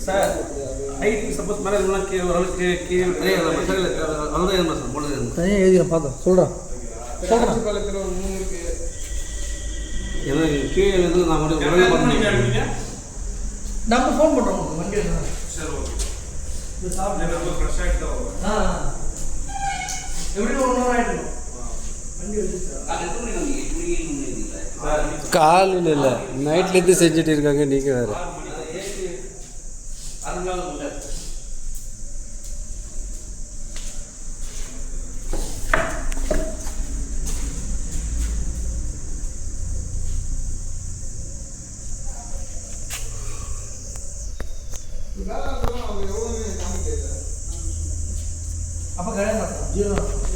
sir height suppose மேலே ஓரளவுக்கு கீழே அவ்வளோதான் போடுறது தனியாக எழுதிக்கிறேன் பார்த்தோம் சொல்கிறேன் ஏன்னா கீழே வந்து நான் மட்டும் உடனே பண்ண நம்ம ஃபோன் பண்ணுறோம் வண்டி எப்படி 1 hour ஆகிடும் வண்டி காலையில் இல்லை நைட்லேருந்து செஞ்சுட்டு இருக்காங்க நீங்கள் வேறு அப்போ கிடையாது 0